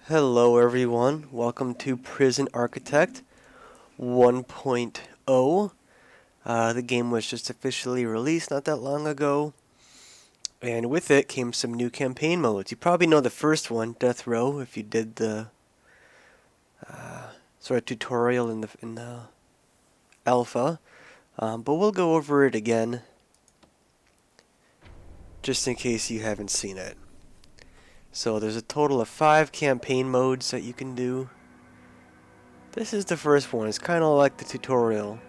Hello everyone, welcome to Prison Architect 1.0. The game was just officially released not that long ago, and with it came some new campaign modes. You probably know the first one, Death Row, if you did the sort of tutorial in the alpha, but we'll go over it again just in case you haven't seen it. So there's a total of 5 campaign modes that you can do. This is the first one. It's kind of like the tutorial.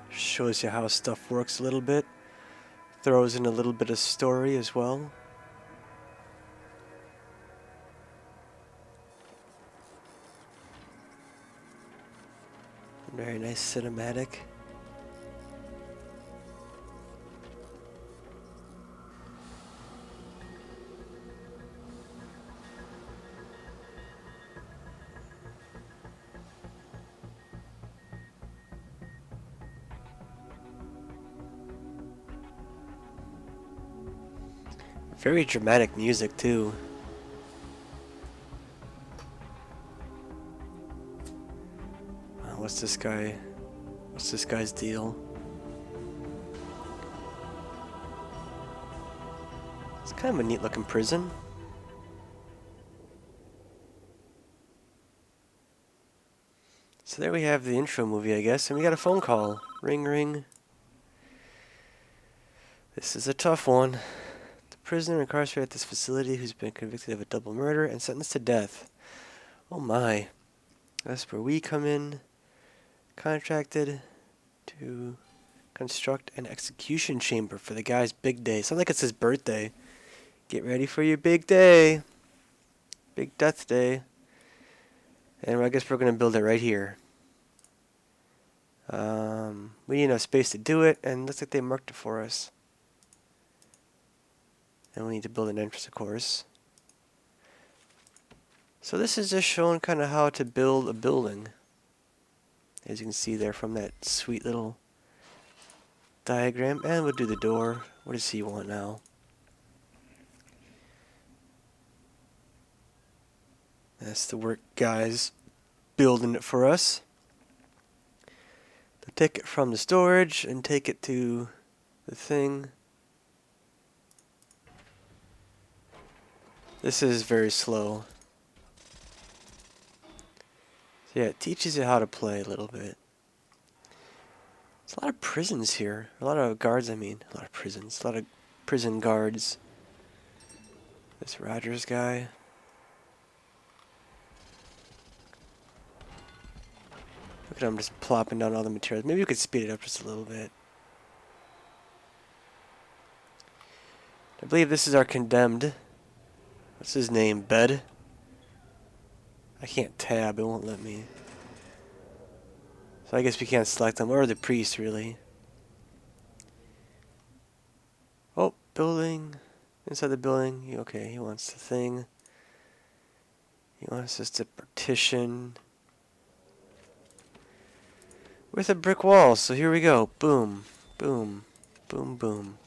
Shows you how stuff works a little bit. Throws in a little bit of story as well. Very nice cinematic. Very dramatic music too. What's this guy? What's this guy's deal? It's kind of a neat looking prison. So there we have the intro movie, I guess, and we got a phone call. Ring ring. This is a tough one. The prisoner incarcerated at this facility who's been convicted of a double murder and sentenced to death. Oh my. That's where we come in. Contracted to construct an execution chamber for the guy's big day. Sounds like it's his birthday. Get ready for your big day. Big death day. And I guess we're going to build it right here. We need enough space to do it, and looks like they marked it for us. And we need to build an entrance, of course. So this is just showing kind of how to build a building. As you can see there from that sweet little diagram. And we'll do the door. What does he want now? That's the work guys building it for us. They'll take it from the storage and take it to the thing. This is very slow. So yeah, it teaches you how to play a little bit. There's a lot of prisons here. A lot of guards, I mean. A lot of prisons. A lot of prison guards. This Rogers guy. Look at him just plopping down all the materials. Maybe we could speed it up just a little bit. I believe this is our condemned. What's his name? Bed? I can't tab, it won't let me. So I guess we can't select them, or the priest, really. Oh, building. Inside the building. Okay, he wants the thing. He wants us to partition with a brick wall. So here we go. Boom, boom, boom, boom.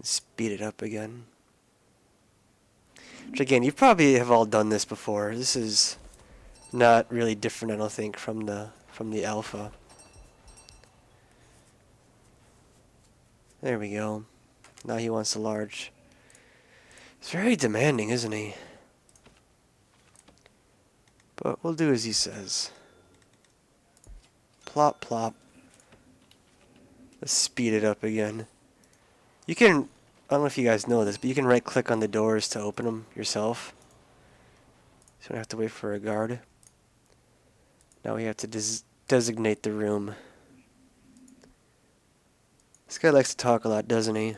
Speed it up again. Which again, you probably have all done this before. This is not really different, I don't think, from the alpha. There we go. Now he wants a large. He's very demanding, isn't he? But we'll do as he says. Plop, plop. Let's speed it up again. You can, I don't know if you guys know this, but you can right click on the doors to open them yourself. So you don't have to wait for a guard. Now we have to designate the room. This guy likes to talk a lot, doesn't he?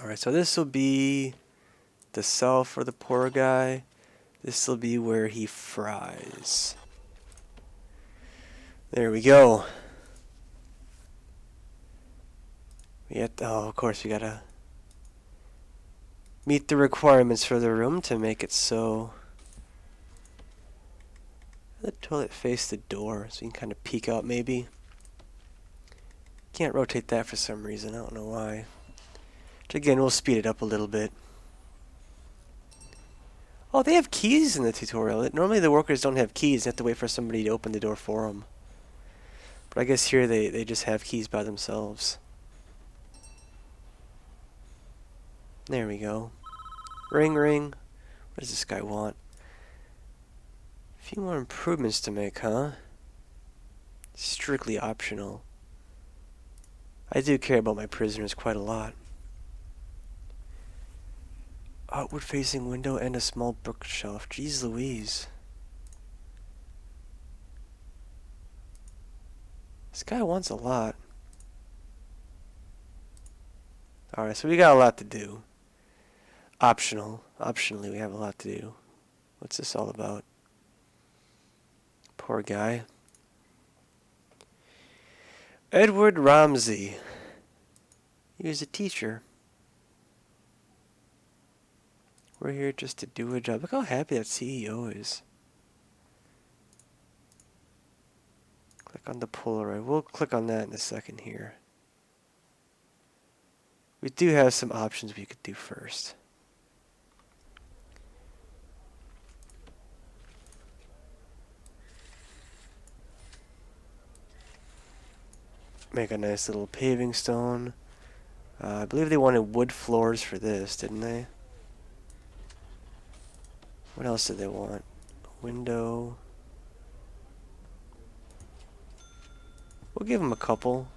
Alright, so this will be the cell for the poor guy. This will be where he fries. There we go. Oh, of course, we gotta meet the requirements for the room to make it so the toilet face the door, so you can kind of peek out maybe. Can't rotate that for some reason, I don't know why. Which again, we'll speed it up a little bit. Oh, they have keys in the tutorial. Normally the workers don't have keys. They have to wait for somebody to open the door for them. But I guess here they just have keys by themselves. There we go. Ring, ring. What does this guy want? A few more improvements to make, huh? Strictly optional. I do care about my prisoners quite a lot. Outward facing window and a small bookshelf. Jeez Louise. This guy wants a lot. Alright, so we got a lot to do. Optional. Optionally, we have a lot to do. What's this all about? Poor guy. Edward Ramsey. He was a teacher. We're here just to do a job. Look how happy that CEO is. Click on the Polaroid. We'll click on that in a second here. We do have some options we could do first. Make a nice little paving stone. I believe they wanted wood floors for this, didn't they? What else did they want? A window. We'll give them a couple.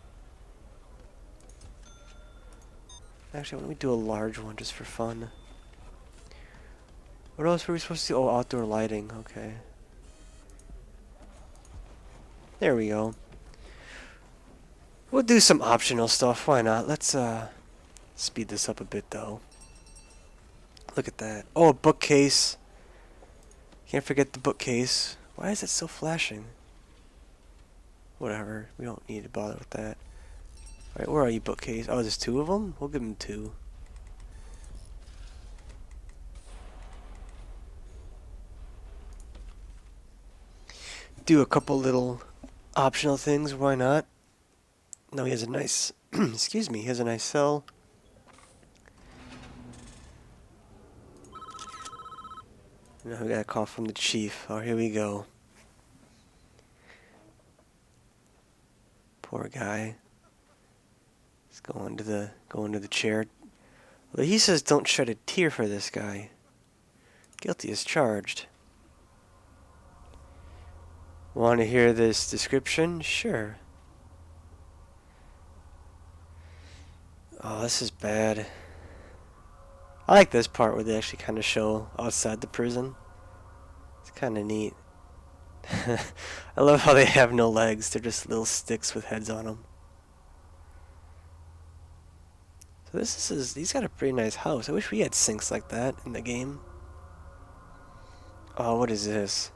Actually, why don't we do a large one just for fun? What else were we supposed to do? Oh, outdoor lighting. Okay. There we go. We'll do some optional stuff. Why not? Let's speed this up a bit, though. Look at that. Oh, a bookcase. Can't forget the bookcase. Why is it still flashing? Whatever. We don't need to bother with that. Alright, where are you, bookcase? Oh, there's two of them? We'll give them two. Do a couple little optional things. Why not? No, he has a nice... excuse me. He has a nice cell. Now we got a call from the chief. Oh, here we go. Poor guy. He's going to the chair. Although he says don't shed a tear for this guy. Guilty as charged. Want to hear this description? Sure. Oh, this is bad. I like this part where they actually kind of show outside the prison. It's kind of neat. I love how they have no legs. They're just little sticks with heads on them. So he's got a pretty nice house. I wish we had sinks like that in the game. Oh, what is this?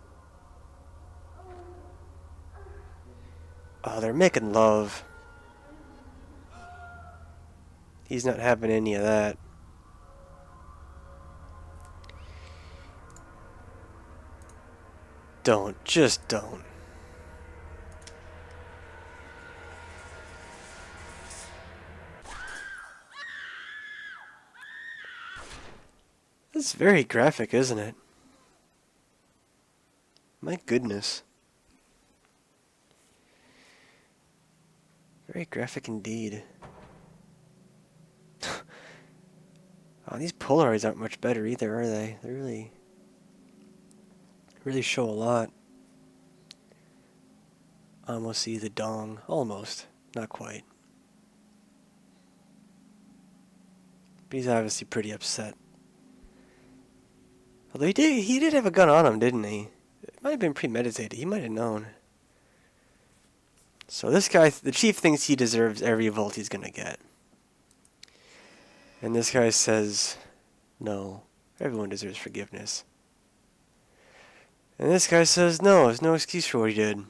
Oh, they're making love. He's not having any of that. Don't. Just don't. This is very graphic, isn't it? My goodness. Very graphic indeed. Oh, these Polaroids aren't much better either, are they? They really show a lot. Almost see the dong. Almost. Not quite. But he's obviously pretty upset. Although he did have a gun on him, didn't he? It might have been premeditated. He might have known. So this guy, the chief thinks he deserves every volt he's gonna get. And this guy says, no, everyone deserves forgiveness. And this guy says, no, there's no excuse for what he did.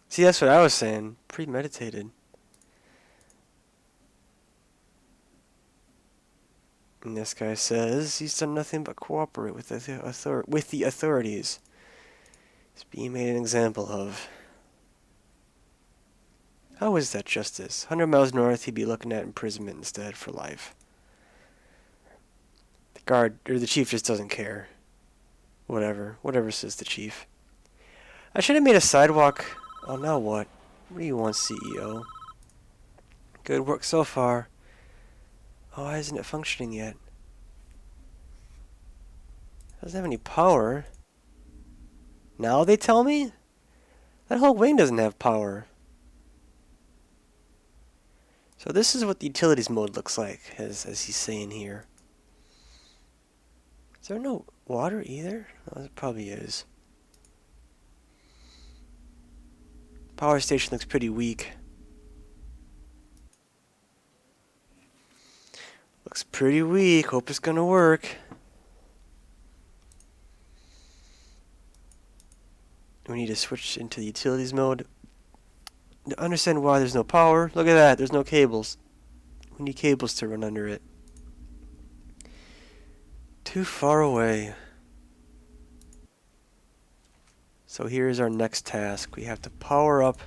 See, that's what I was saying. Premeditated. And this guy says he's done nothing but cooperate with the authorities. He's being made an example of. How is that justice? 100 miles north, he'd be looking at imprisonment instead for life. The guard, or the chief just doesn't care. Whatever says the chief. I should have made a sidewalk. Oh, now what? What do you want, CEO? Good work so far. Oh, why isn't it functioning yet? Doesn't have any power. Now they tell me? That whole wing doesn't have power. So this is what the utilities mode looks like, as he's saying here. Is there no water either? Oh, it probably is. Power station looks pretty weak. Looks pretty weak. Hope it's gonna work. We need to switch into the utilities mode. To understand why there's no power. Look at that. There's no cables. We need cables to run under it. Too far away. So here's our next task. We have to power up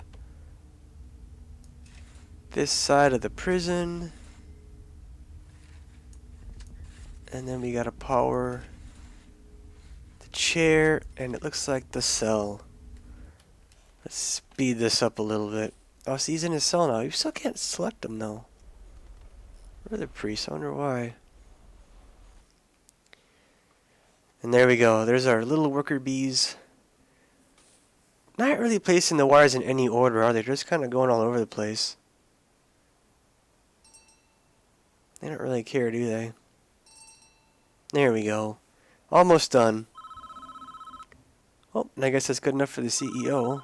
this side of the prison. And then we gotta power the chair, and it looks like the cell. Let's speed this up a little bit. Oh, so he's in his cell now. You still can't select him though. Where are the priests? I wonder why. And there we go. There's our little worker bees. Not really placing the wires in any order, are they? They're just kind of going all over the place. They don't really care, do they? There we go. Almost done. Oh, and I guess that's good enough for the CEO.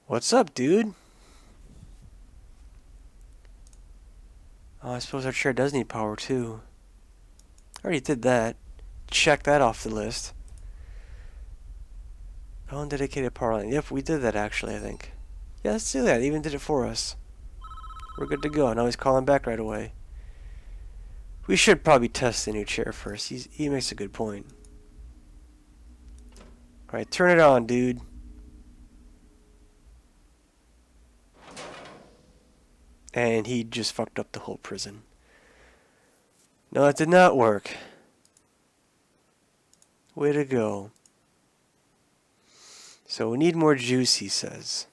What's up, dude? Oh, I suppose our chair does need power, too. I already did that. Check that off the list. Undedicated power line. Yep, we did that, actually, I think. Yeah, let's do that. It even did it for us. We're good to go. Now he's calling back right away. We should probably test the new chair first. He makes a good point. Alright, turn it on, dude. And he just fucked up the whole prison. No, it did not work. Way to go. So we need more juice, he says.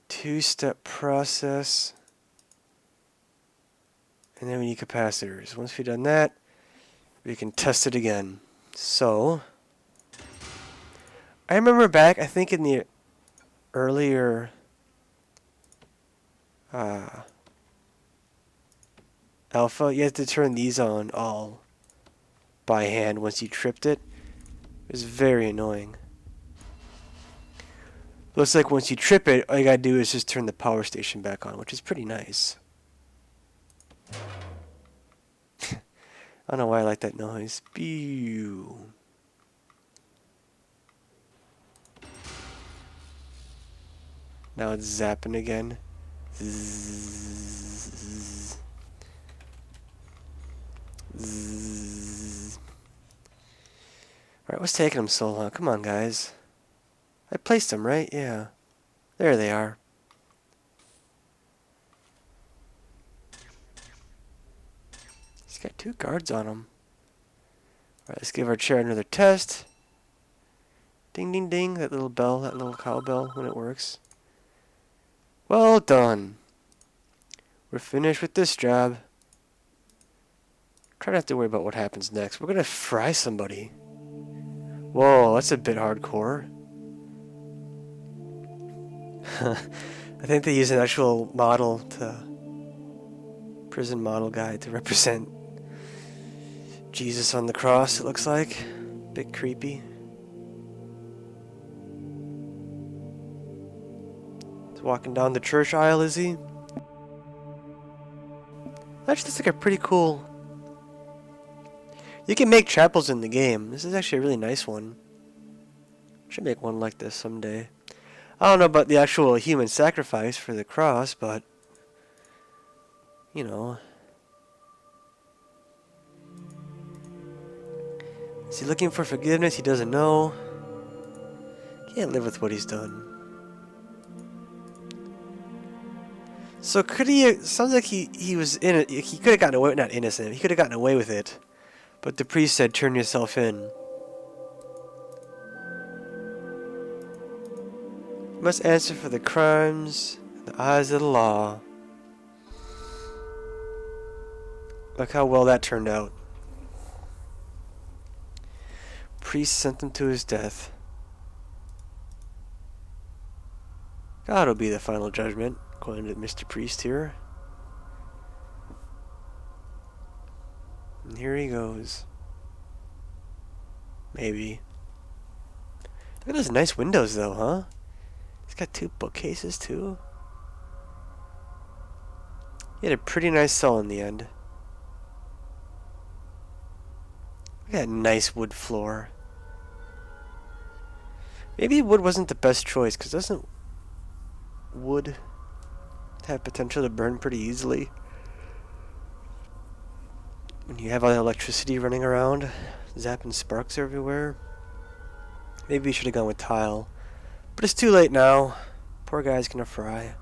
Two-step process. And then we need capacitors. Once we've done that, we can test it again. So, I remember back, I think in the earlier alpha, you had to turn these on all by hand once you tripped it. It was very annoying. Looks like once you trip it, all you gotta do is just turn the power station back on, which is pretty nice. I don't know why I like that noise. Pew. Now it's zapping again. Zzz. Zzz. Alright, what's taking them so long? Come on, guys. I placed them, right? Yeah. There they are. He's got 2 guards on him. Alright, let's give our chair another test. Ding, ding, ding. That little bell, that little cowbell when it works. Well done. We're finished with this job. Try not to worry about what happens next. We're gonna fry somebody. Whoa, that's a bit hardcore. I think they use an actual model prison model guy to represent Jesus on the cross, it looks like. Bit creepy. He's walking down the church aisle, is he? Actually, looks like a pretty cool... You can make chapels in the game. This is actually a really nice one. Should make one like this someday. I don't know about the actual human sacrifice for the cross, but... You know... Is he looking for forgiveness? He doesn't know. Can't live with what he's done. So could he? Sounds like he was in it. He could have gotten away. Not innocent. He could have gotten away with it. But the priest said, "Turn yourself in. You must answer for the crimes in the eyes of the law." Look how well that turned out. Priest sent him to his death. God will be the final judgment, according to Mr. Priest here. And here he goes. Maybe. Look at those nice windows, though, huh? He's got 2 bookcases, too. He had a pretty nice cell in the end. Look at that nice wood floor. Maybe wood wasn't the best choice, because doesn't wood have potential to burn pretty easily? When you have all the electricity running around, zapping sparks everywhere. Maybe you should have gone with tile. But it's too late now. Poor guy's gonna fry.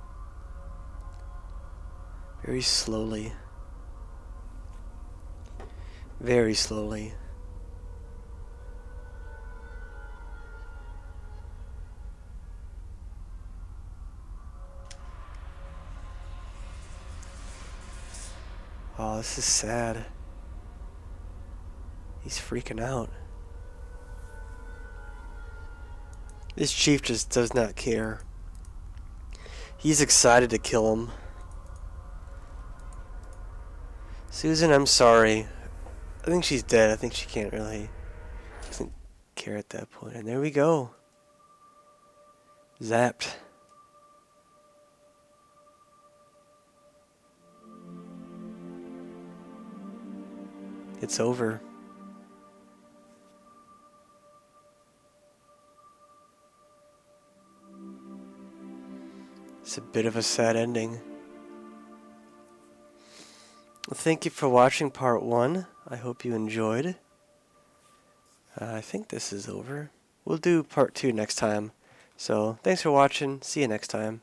Very slowly. Very slowly. Oh, this is sad. He's freaking out. This chief just does not care. He's excited to kill him. Susan, I'm sorry. I think she's dead. I think she can't really... doesn't care at that point. And there we go. Zapped. It's over. It's a bit of a sad ending. Well, thank you for watching part 1. I hope you enjoyed. I think this is over. We'll do part 2 next time. So, thanks for watching. See you next time.